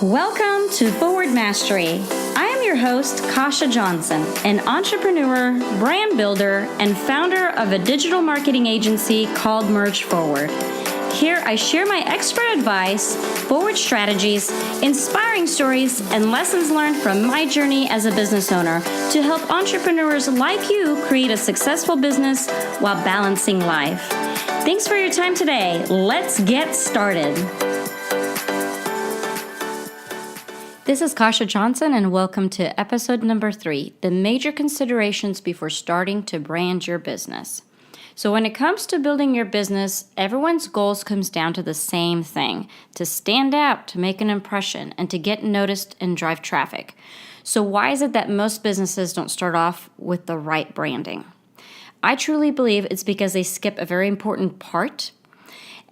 Welcome to Forward Mastery. I am your host, Kasia Johnson, an entrepreneur, brand builder, and founder of a digital marketing agency called Merge Forward. Here I share my expert advice, forward strategies, inspiring stories, and lessons learned from my journey as a business owner to help entrepreneurs like you create a successful business while balancing life. Thanks for your time today. Let's get started. This is Kasia Johnson, and welcome to episode number 3, the major considerations before starting to brand your business. So when it comes to building your business, everyone's goals comes down to the same thing: to stand out, to make an impression, and to get noticed and drive traffic. So why is it that most businesses don't start off with the right branding? I truly believe it's because they skip a very important part,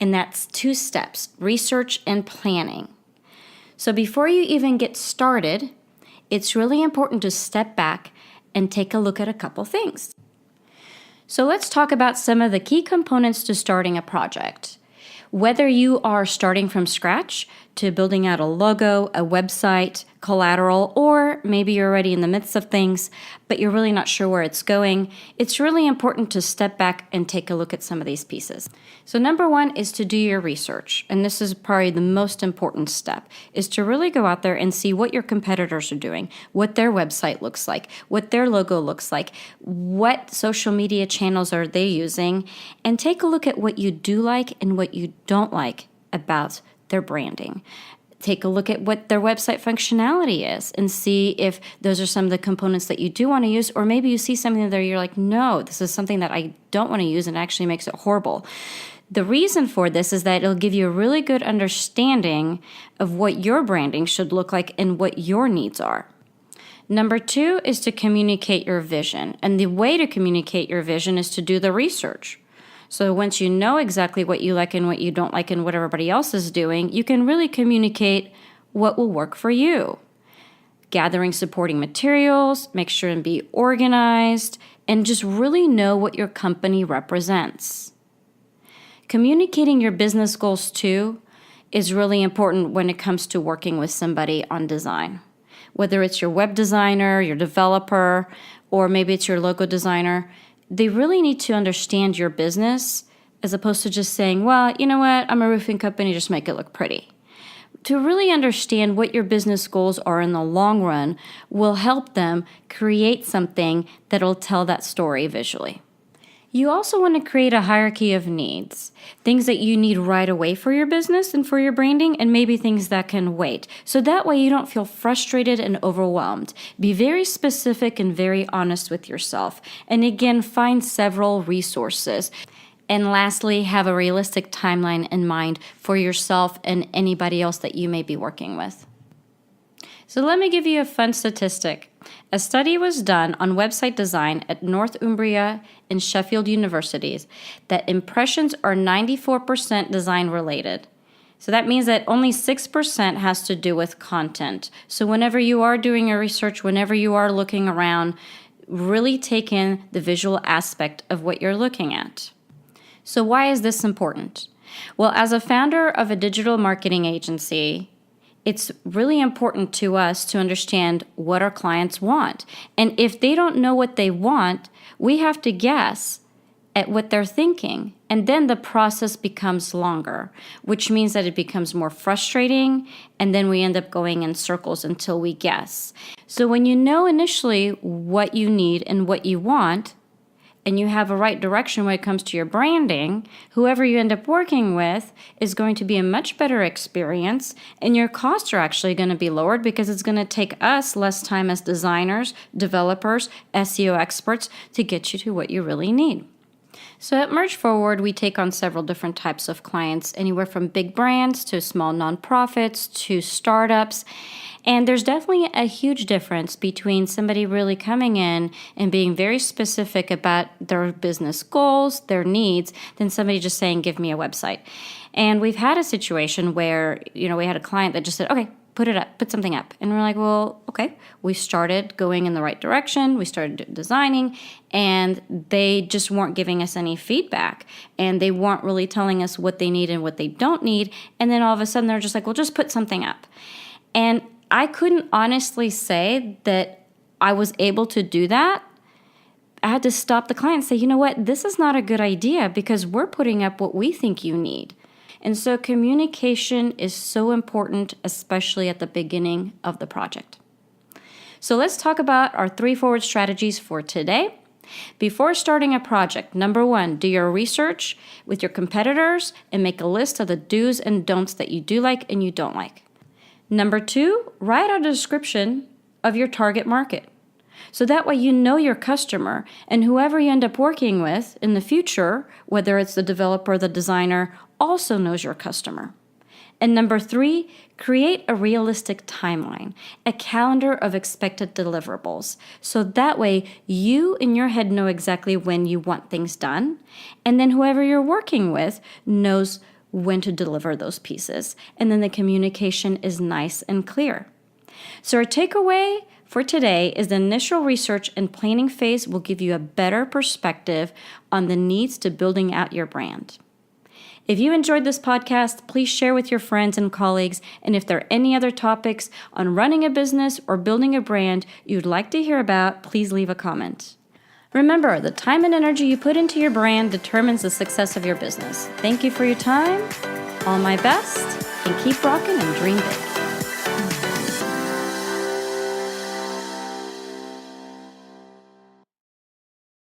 and that's 2 steps: research and planning. So before you even get started, it's really important to step back and take a look at a couple things. So let's talk about some of the key components to starting a project. Whether you are starting from scratch to building out a logo, a website, collateral, or maybe you're already in the midst of things, but you're really not sure where it's going, it's really important to step back and take a look at some of these pieces. So number 1 is to do your research. And this is probably the most important step, is to really go out there and see what your competitors are doing, what their website looks like, what their logo looks like, what social media channels are they using, and take a look at what you do like and what you don't like about their branding. Take a look at what their website functionality is and see if those are some of the components that you do want to use, or maybe you see something there you're like, no, this is something that I don't want to use and it actually makes it horrible. The reason for this is that it'll give you a really good understanding of what your branding should look like and what your needs are. Number 2 is to communicate your vision. And the way to communicate your vision is to do the research. So once you know exactly what you like and what you don't like and what everybody else is doing, you can really communicate what will work for you. Gathering supporting materials, make sure and be organized, and just really know what your company represents. Communicating your business goals too is really important when it comes to working with somebody on design. Whether it's your web designer, your developer, or maybe it's your logo designer, they really need to understand your business as opposed to just saying, well, you know what, I'm a roofing company, just make it look pretty. To really understand what your business goals are in the long run will help them create something that'll tell that story visually. You also want to create a hierarchy of needs, things that you need right away for your business and for your branding, and maybe things that can wait. So that way you don't feel frustrated and overwhelmed. Be very specific and very honest with yourself. And again, find several resources. And lastly, have a realistic timeline in mind for yourself and anybody else that you may be working with. So let me give you a fun statistic. A study was done on website design at Northumbria and Sheffield universities that impressions are 94% design related. So that means that only 6% has to do with content. So whenever you are doing your research, whenever you are looking around, really take in the visual aspect of what you're looking at. So why is this important? Well, as a founder of a digital marketing agency, it's really important to us to understand what our clients want. And if they don't know what they want, we have to guess at what they're thinking. And then the process becomes longer, which means that it becomes more frustrating. And then we end up going in circles until we guess. So when you know initially what you need and what you want, and you have a right direction when it comes to your branding, whoever you end up working with is going to be a much better experience, and your costs are actually going to be lowered because it's going to take us less time as designers, developers, SEO experts to get you to what you really need. So at Merge Forward, we take on several different types of clients, anywhere from big brands to small nonprofits to startups. And there's definitely a huge difference between somebody really coming in and being very specific about their business goals, their needs, than somebody just saying, give me a website. And we've had a situation where, we had a client that just said, okay, put it up, put something up. And we're like, well, okay. We started going in the right direction. We started designing, and they just weren't giving us any feedback. And they weren't really telling us what they need and what they don't need. And then all of a sudden they're just like, well, just put something up. And I couldn't honestly say that I was able to do that. I had to stop the client and say, you know what, this is not a good idea because we're putting up what we think you need. And so communication is so important, especially at the beginning of the project. So let's talk about our 3 forward strategies for today. Before starting a project, number 1, do your research with your competitors and make a list of the do's and don'ts that you do like and you don't like. Number 2, write a description of your target market. So that way you know your customer, and whoever you end up working with in the future, whether it's the developer or the designer, also knows your customer. And number 3, create a realistic timeline, a calendar of expected deliverables. So that way you in your head know exactly when you want things done, and then whoever you're working with knows when to deliver those pieces. And then the communication is nice and clear. So our takeaway for today is the initial research and planning phase will give you a better perspective on the needs to building out your brand. If you enjoyed this podcast, please share with your friends and colleagues. And if there are any other topics on running a business or building a brand you'd like to hear about, please leave a comment. Remember, the time and energy you put into your brand determines the success of your business. Thank you for your time. All my best, and keep rocking and dream big.